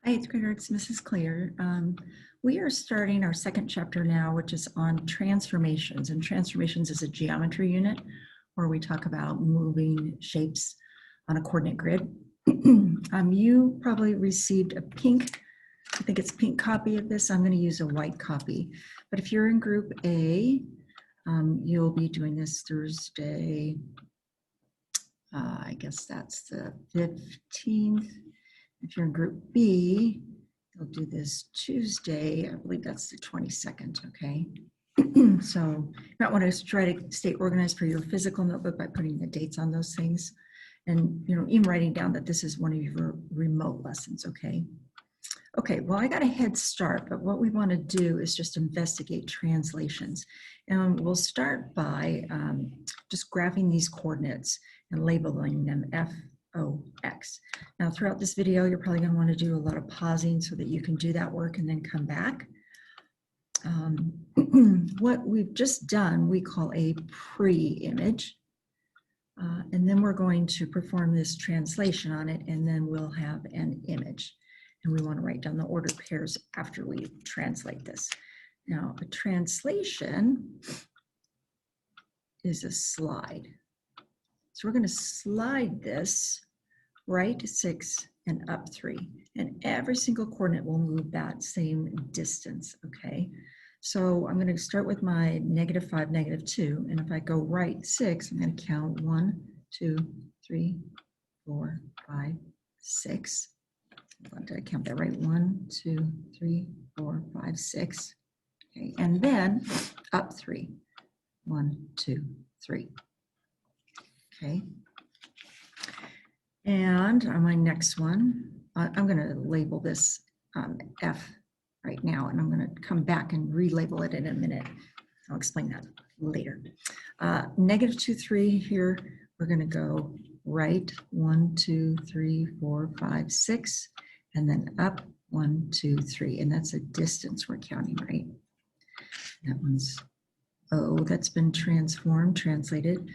Hi, eighth grader, it's Mrs. Clear. We are starting our second chapter now, which is on transformations. And transformations is a geometry unit where we talk about moving shapes on a coordinate grid. You probably received a pink, I think it's pink copy of this. I'm going to use a white copy. But if you're in group A, you'll be doing this Thursday. I guess that's the 15th. If you're in group B, you'll do this Tuesday. I believe that's the 22nd, okay? So you might want to try to stay organized for your physical notebook by putting the dates on those things. And, even writing down that this is one of your remote lessons, okay? Okay, well, I got a head start, but what we want to do is just investigate translations. And we'll start by just graphing these coordinates and labeling them F, O, X. Now, throughout this video, you're probably going to want to do a lot of pausing so that you can do that work and then come back. What we've just done, we call a pre-image. And then we're going to perform this translation on it, and then we'll have an image. And we want to write down the ordered pairs after we translate this. Now, a translation is a slide. So we're going to slide this right 6 and up 3. And every single coordinate will move that same distance, okay? So I'm going to start with my -5, -2. And if I go right 6, I'm going to count 1, 2, 3, 4, 5, 6. Did I count that right? 1, 2, 3, 4, 5, 6. Okay, and then up 3. 1, 2, 3. Okay. And on my next one, I'm going to label this F right now, and I'm going to come back and relabel it in a minute. I'll explain that later. -2, 3 here, we're going to go right 1, 2, 3, 4, 5, 6, and then up 1, 2, 3, and that's a distance we're counting, right? That one's O, that's been transformed, translated.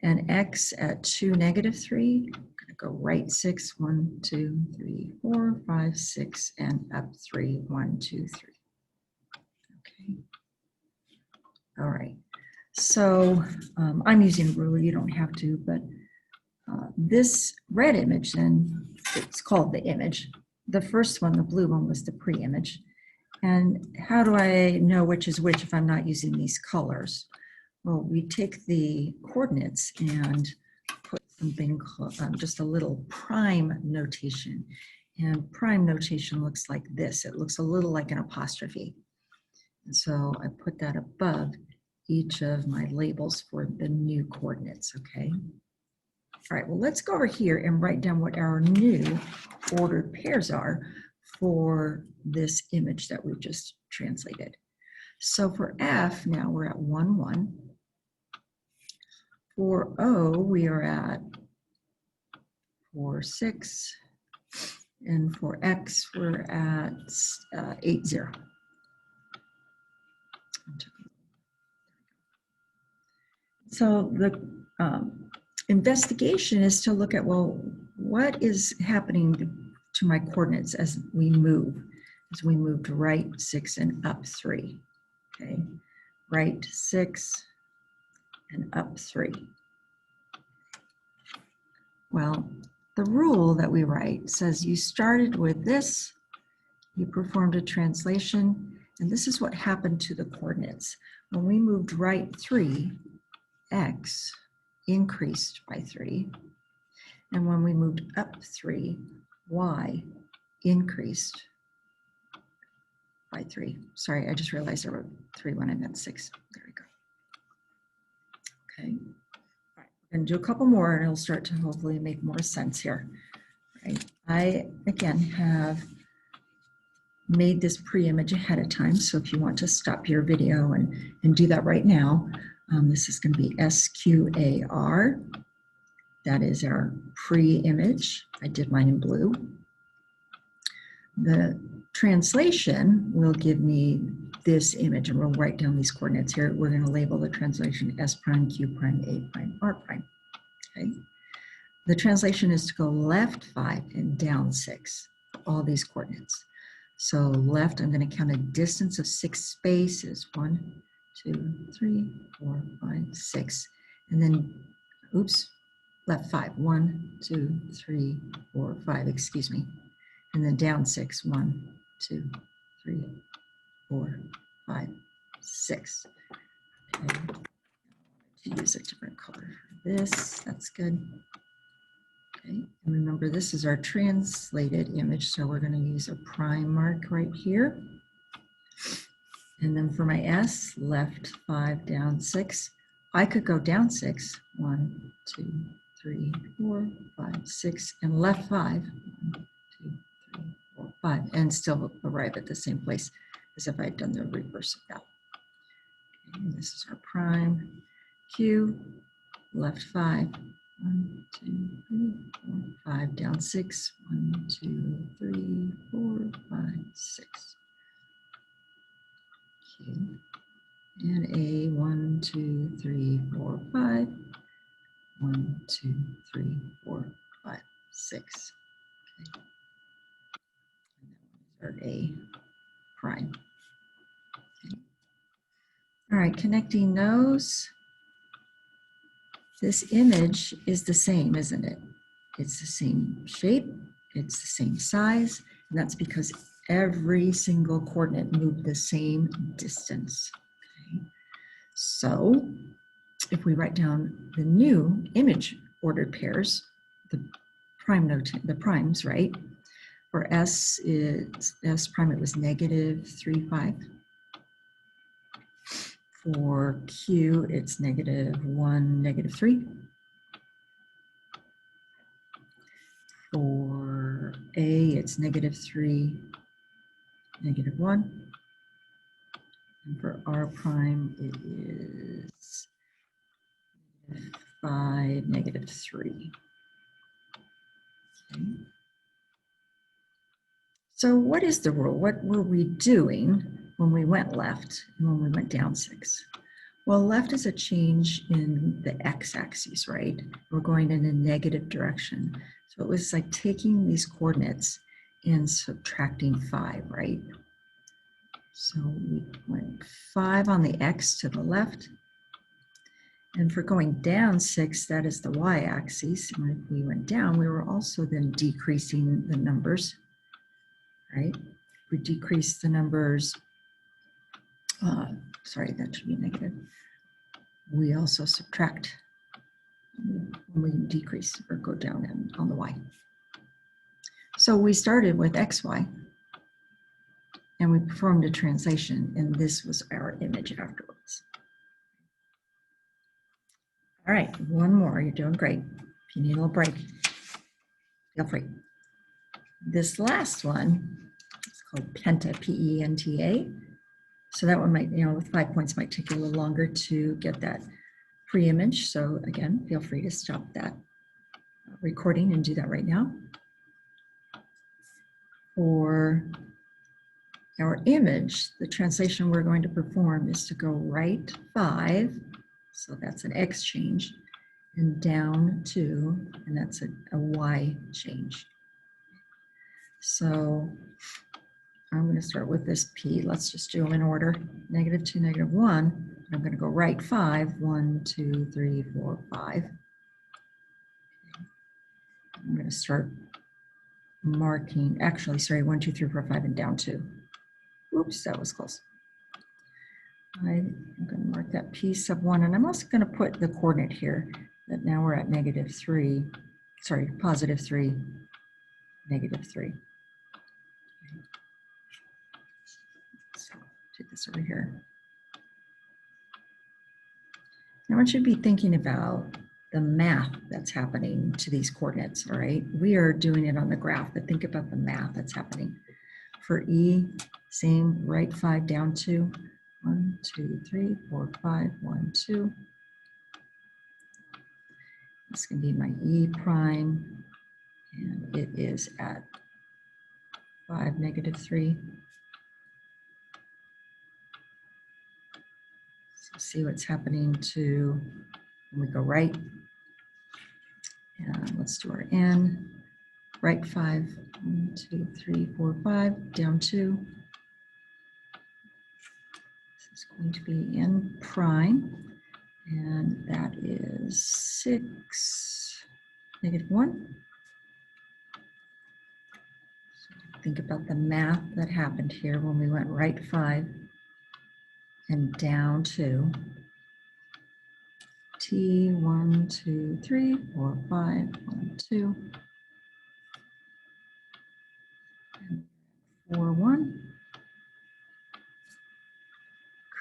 And X at 2, -3, I'm gonna go right 6, 1, 2, 3, 4, 5, 6, and up 3, 1, 2, 3. Okay. All right. So I'm using a ruler, you don't have to, but this red image, then it's called the image. The first one, the blue one, was the pre-image. And how do I know which is which if I'm not using these colors? Well, we take the coordinates and put something called just a little prime notation. And prime notation looks like this. It looks a little like an apostrophe. And so I put that above each of my labels for the new coordinates, okay? All right, well, let's go over here and write down what our new ordered pairs are for this image that we just translated. So for F, now we're at 1, 1. For O, we are at 4, 6. And for X, we're at 8, 0. So the investigation is to look at, well, what is happening to my coordinates as we move? As we moved right 6 and up 3. Okay, right 6 and up 3. Well, the rule that we write says you started with this, you performed a translation, and this is what happened to the coordinates. When we moved right 3, X increased by 3. And when we moved up 3, Y increased by 3. Sorry, I just realized I wrote 3 when I meant 6. There we go. Okay. All right. We're going to do a couple more and it'll start to hopefully make more sense here. Right. I, again, have made this pre-image ahead of time. So if you want to stop your video and do that right now, this is going to be SQAR. That is our pre-image. I did mine in blue. The translation will give me this image, and we'll write down these coordinates here. We're going to label the translation S prime, Q prime, A prime, R prime. Okay. The translation is to go left 5 and down 6. all these coordinates. So left, I'm going to count a distance of 6 spaces. 1, 2, 3, 4, 5, 6. And then, oops, left 5. 1, 2, 3, 4, 5, excuse me. And then down 6. 1, 2, 3, 4, 5, 6. Okay. To use a different color for this. That's good. Okay. And remember, this is our translated image, so we're going to use a prime mark right here. And then for my S, left 5, down 6. I could go down 6. 1, 2, 3, 4, 5, 6, and left 5. 1, 2, 3, 4, 5, and still arrive at the same place as if I'd done the reverse of that. Okay, and this is our prime. Q, left 5. 1, 2, 3, 4, 5, down 6. 1, 2, 3, 4, 5, 6. Okay. And A, 1, 2, 3, 4, 5. 1, 2, 3, 4, 5, 6. Okay. And then A prime. Okay. All right, connecting those. This image is the same, isn't it? It's the same shape, it's the same size, and that's because every single coordinate moved the same distance. Okay. So if we write down the new image ordered pairs, the primes, right? For S prime, it was -3, 5. For Q, it's -1, -3. For A, it's -3, -1. And for R prime, it is 5, -3. Okay. So what is the rule? What were we doing when we went left and when we went down 6? Well, left is a change in the x-axis, right? We're going in a negative direction. So it was like taking these coordinates and subtracting 5, right? So we went 5 on the x to the left. And for going down 6, that is the y-axis. And if we went down, we were also then decreasing the numbers, right? We decrease the numbers, sorry, that should be negative. We also subtract when we decrease or go down on the y. So we started with xy, and we performed a translation, and this was our image afterwards. All right, one more. You're doing great. If you need a little break, feel free. This last one is called Penta, P-E-N-T-A. So that one might, with 5 points, might take you a little longer to get that pre-image. So again, feel free to stop that recording and do that right now. For our image, the translation we're going to perform is to go right 5, so that's an X change, and down 2, and that's a Y change. So I'm going to start with this P. Let's just do them in order. -2, -1. I'm going to go right 5. 1, 2, 3, 4, 5. I'm going to start marking, actually, sorry, 1, 2, 3, 4, 5, and down 2. Oops, that was close. I'm going to mark that P sub 1, and I'm also going to put the coordinate here that now we're at -3, sorry, +3, -3. So do this over here. Now I want you to be thinking about the math that's happening to these coordinates, all right? We are doing it on the graph, but think about the math that's happening. For E, same, right 5, down 2. 1, 2, 3, 4, 5, 1, 2. This can be my E prime, and it is at 5, -3. So see what's happening to when we go right. And let's do our N. right 5, 1, 2, 3, 4, 5, down 2. This is going to be n prime, and that is 6, -1. So think about the math that happened here when we went right 5 and down 2. T 1, 2, 3, 4, 5, 1, 2, and 4, 1.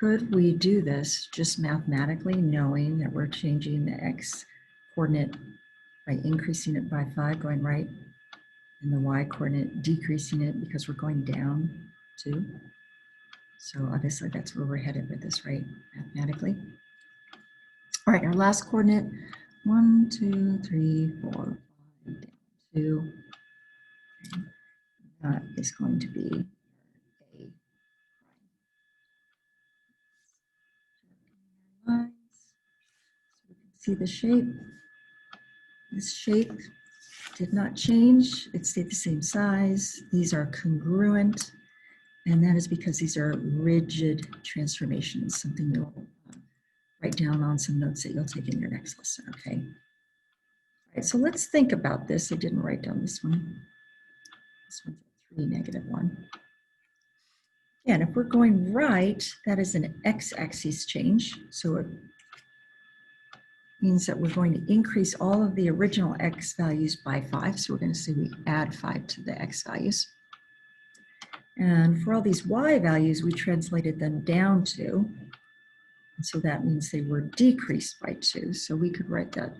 Could we do this just mathematically, knowing that we're changing the x coordinate by increasing it by 5, going right, and the y coordinate decreasing it because we're going down 2? So obviously that's where we're headed with this, right, mathematically. All right, our last coordinate, 1, 2, 3, 4, 5, down 2. Okay. That is going to be a lines. So we can see the shape. This shape did not change. It stayed the same size. These are congruent, and that is because these are rigid transformations, something you'll write down on some notes that you'll take in your next lesson, okay? All right, so let's think about this. I didn't write down this one. This one's a 3, -1. And if we're going right, that is an x-axis change. So it means that we're going to increase all of the original x values by 5. So we're going to say we add 5 to the x values. And for all these y values, we translated them down 2. And so that means they were decreased by 2. So we could write that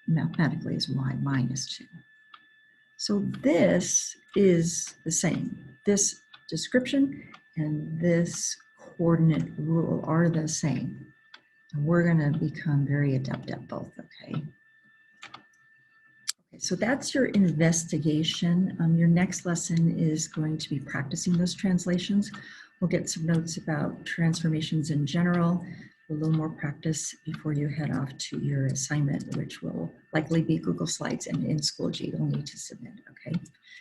mathematically as y -2. So this is the same. This description and this coordinate rule are the same. And we're going to become very adept at both, okay? Okay, so that's your investigation. Your next lesson is going to be practicing those translations. We'll get some notes about transformations in general, a little more practice before you head off to your assignment, which will likely be Google Slides and in Schoology you'll need to submit, okay?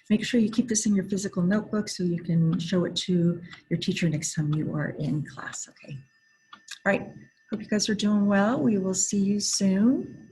Make sure you keep this in your physical notebook so you can show it to your teacher next time you are in class, okay? All right, hope you guys are doing well. We will see you soon.